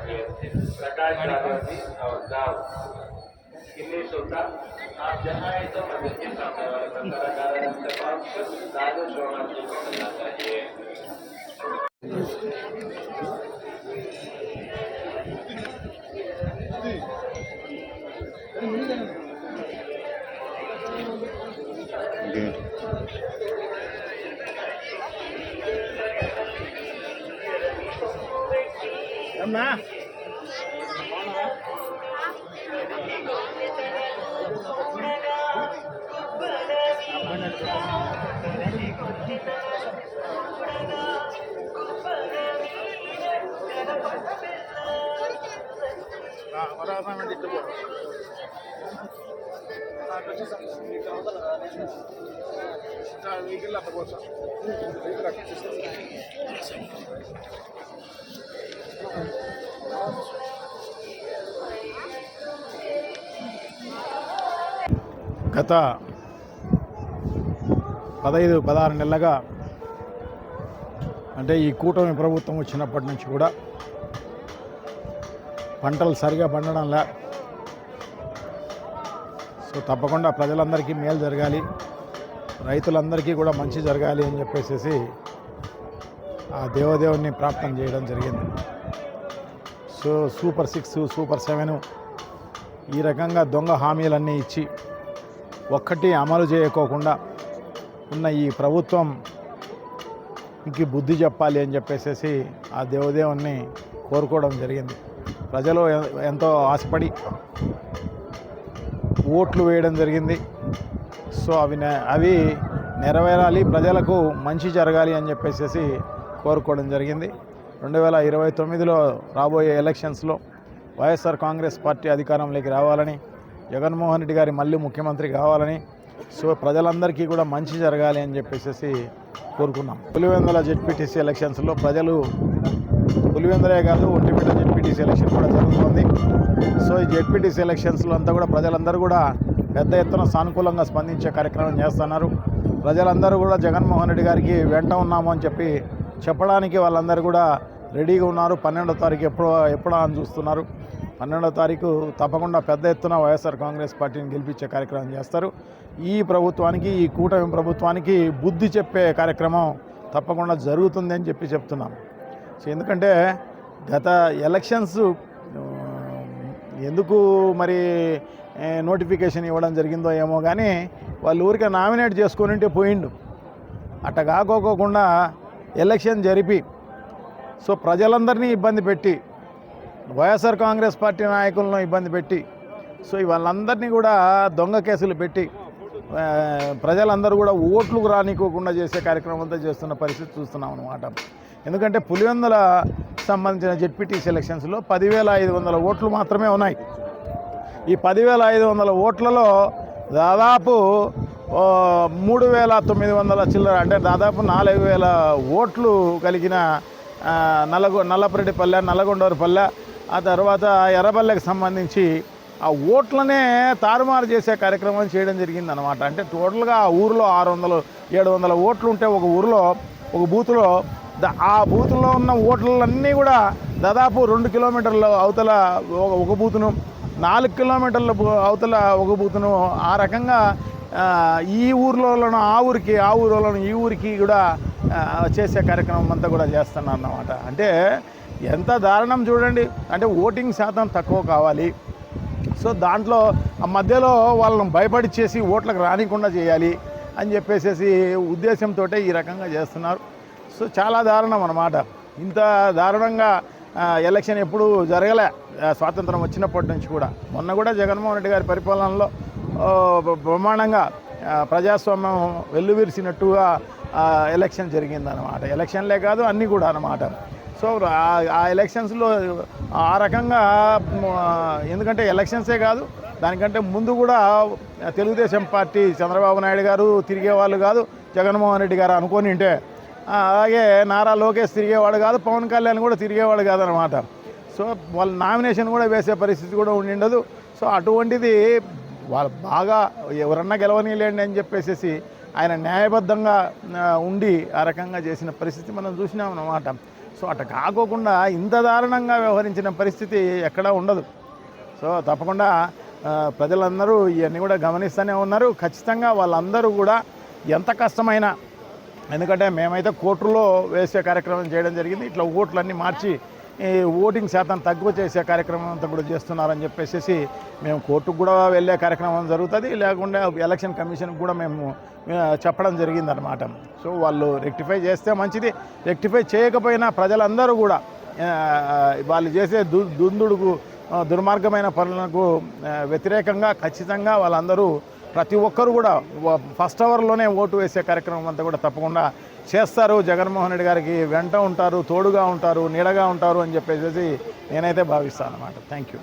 प्रकाश राजवती और गाँव किन्नी सुल्तान आप जहाँ है तो मस्जिद के सामने वाले राजू सोनार जी को मिलना चाहिए। గత 15-16 నెలలుగా అంటే ఈ కూటమి ప్రభుత్వం వచ్చినప్పటి నుంచి కూడా పంటలు సరిగా పండడంలా. సో తప్పకుండా ప్రజలందరికీ మేలు జరగాలి, రైతులందరికీ కూడా మంచి జరగాలి అని చెప్పేసి ఆ దేవదేవుని ప్రార్థన చేయడం జరిగింది. సో సూపర్ 6, సూపర్ 7 ఈ రకంగా దొంగ హామీలన్నీ ఇచ్చి ఒక్కటి అమలు చేయకోకుండా ఉన్న ఈ ప్రభుత్వం ఇంక బుద్ధి చెప్పాలి అని చెప్పేసి ఆ దేవదేవుని కోరుకోవడం జరిగింది. ప్రజలు ఎంతో ఆశపడి ఓట్లు వేయడం జరిగింది. సో అవి నెరవేరాలి, ప్రజలకు మంచి జరగాలి అని చెప్పేసి కోరుకోవడం జరిగింది. 2029లో రాబోయే ఎలక్షన్స్లో వైఎస్ఆర్ కాంగ్రెస్ పార్టీ అధికారంలోకి రావాలని, జగన్మోహన్ రెడ్డి గారి మళ్ళీ ముఖ్యమంత్రి కావాలని, సో ప్రజలందరికీ కూడా మంచి జరగాలి అని చెప్పేసి కోరుకున్నాం. పులివెందుల జెడ్పీటీసీ ఎలక్షన్స్లో ప్రజలు పులివెందులే కాదు ఒంటిమిట్ట జెడ్పీటీసీ ఎలక్షన్ కూడా జరుగుతుంది. సో ఈ జెడ్పీటీసీ ఎలక్షన్స్లో అంతా కూడా ప్రజలందరూ కూడా పెద్ద ఎత్తున సానుకూలంగా స్పందించే కార్యక్రమం చేస్తున్నారు. ప్రజలందరూ కూడా జగన్మోహన్ రెడ్డి గారికి వెంట ఉన్నాము అని చెప్పడానికి వాళ్ళందరూ కూడా రెడీగా ఉన్నారు. 12వ తారీఖు ఎప్పుడో అని చూస్తున్నారు. 12వ తారీఖు తప్పకుండా పెద్ద ఎత్తున వైఎస్ఆర్ కాంగ్రెస్ పార్టీని గెలిపించే కార్యక్రమం చేస్తారు. ఈ ప్రభుత్వానికి, ఈ కూటమి ప్రభుత్వానికి బుద్ధి చెప్పే కార్యక్రమం తప్పకుండా జరుగుతుంది అని చెప్తున్నాం. సో ఎందుకంటే గత ఎలక్షన్స్ ఎందుకు మరి నోటిఫికేషన్ ఇవ్వడం జరిగిందో ఏమో కానీ వాళ్ళు ఊరికే నామినేట్ చేసుకొని ఉంటే పోయిండు. అట్ట కాకోకుండా ఎలక్షన్ జరిపి సో ప్రజలందరినీ ఇబ్బంది పెట్టి, వైఎస్ఆర్ కాంగ్రెస్ పార్టీ నాయకులను ఇబ్బంది పెట్టి, సో వాళ్ళందరినీ కూడా దొంగ కేసులు పెట్టి ప్రజలందరూ కూడా ఓట్లు రానికోకుండా చేసే కార్యక్రమం అంతా చేస్తున్న పరిస్థితి చూస్తున్నాం అన్నమాట. ఎందుకంటే పులివెందుల సంబంధించిన జెడ్పీటీసీ ఎలక్షన్స్లో 10,500 ఓట్లు మాత్రమే ఉన్నాయి. ఈ 10,500 ఓట్లలో దాదాపు 3,900 చిల్లర, అంటే దాదాపు 4,000 ఓట్లు కలిగిన నల్లపరెడ్డిపల్లె, నల్లగొండవరపల్లె, ఆ తర్వాత ఎర్రపల్లెకి సంబంధించి ఆ ఓట్లనే తారుమారు చేసే కార్యక్రమం చేయడం జరిగిందనమాట. అంటే టోటల్గా ఆ ఊరిలో 600-700 ఓట్లు ఉంటే ఒక ఊరిలో, ఒక బూత్లో, ఆ బూత్లో ఉన్న ఓట్లన్నీ కూడా దాదాపు 2 కిలోమీటర్ల అవతల ఒక బూతును, 4 కిలోమీటర్ల అవతల ఒక బూతును, ఆ రకంగా ఈ ఊర్లోనూ ఆ ఊరికి, ఆ ఊరిలోనూ ఈ ఊరికి కూడా చేసే కార్యక్రమం అంతా కూడా చేస్తున్నారు అన్నమాట. అంటే ఎంత దారుణం చూడండి. అంటే ఓటింగ్ శాతం తక్కువ కావాలి, సో దాంట్లో ఆ మధ్యలో వాళ్ళని భయపడిచ్చేసి ఓట్లకు రానికుండా చేయాలి అని చెప్పేసి ఉద్దేశంతో ఈ రకంగా చేస్తున్నారు. సో చాలా దారుణం అన్నమాట. ఇంత దారుణంగా ఎలక్షన్ ఎప్పుడు జరగలే స్వాతంత్రం వచ్చినప్పటి నుంచి కూడా. మొన్న కూడా జగన్మోహన్ రెడ్డి గారి పరిపాలనలో బ్రహ్మాండంగా ప్రజాస్వామ్యం వెల్లువిరిసినట్టుగా ఎలక్షన్ జరిగిందనమాట. ఎలక్షన్లే కాదు అన్నీ కూడా అన్నమాట. సో ఆ ఎలక్షన్స్లో ఆ రకంగా, ఎందుకంటే ఎలక్షన్సే కాదు దానికంటే ముందు కూడా తెలుగుదేశం పార్టీ చంద్రబాబు నాయుడు గారు తిరిగేవాళ్ళు కాదు, జగన్మోహన్ రెడ్డి గారు అనుకొని ఉంటే, అలాగే నారా లోకేష్ తిరిగేవాడు కాదు, పవన్ కళ్యాణ్ కూడా తిరిగేవాడు కాదనమాట. సో వాళ్ళు నామినేషన్ కూడా వేసే పరిస్థితి కూడా ఉండిండదు. సో అటువంటిది వాళ్ళు బాగా ఎవరన్నా గెలవనీలేండి అని చెప్పేసి ఆయన న్యాయబద్ధంగా ఉండి ఆ రకంగా చేసిన పరిస్థితి మనం చూసినాం అన్నమాట. సో అట్లా కాకోకుండా ఇంత దారుణంగా వ్యవహరించిన పరిస్థితి ఎక్కడా ఉండదు. సో తప్పకుండా ప్రజలందరూ ఇవన్నీ కూడా గమనిస్తూనే ఉన్నారు. ఖచ్చితంగా వాళ్ళందరూ కూడా ఎంత కష్టమైనా, ఎందుకంటే మేమైతే కోర్టులో వేసే కార్యక్రమం చేయడం జరిగింది. ఇట్లా ఓట్లన్నీ మార్చి ఈ ఓటింగ్ శాతం తక్కువ చేసే కార్యక్రమం అంతా కూడా చేస్తున్నారని చెప్పేసి మేము కోర్టుకు కూడా వెళ్ళే కార్యక్రమం జరుగుతుంది. లేకుండా ఎలక్షన్ కమిషన్కి కూడా మేము చెప్పడం జరిగిందనమాట. సో వాళ్ళు రెక్టిఫై చేస్తే మంచిది, రెక్టిఫై చేయకపోయినా ప్రజలందరూ కూడా వాళ్ళు చేసే దుర్మార్గమైన పనులకు వ్యతిరేకంగా ఖచ్చితంగా వాళ్ళందరూ ప్రతి ఒక్కరు కూడా ఫస్ట్ అవర్లోనే ఓటు వేసే కార్యక్రమం అంతా కూడా తప్పకుండా చేస్తారు. జగన్మోహన్ రెడ్డి గారికి వెంట ఉంటారు, తోడుగా ఉంటారు, నీడగా ఉంటారు అని చెప్పేసి నేనైతే భావిస్తాను అన్నమాట. Thank you.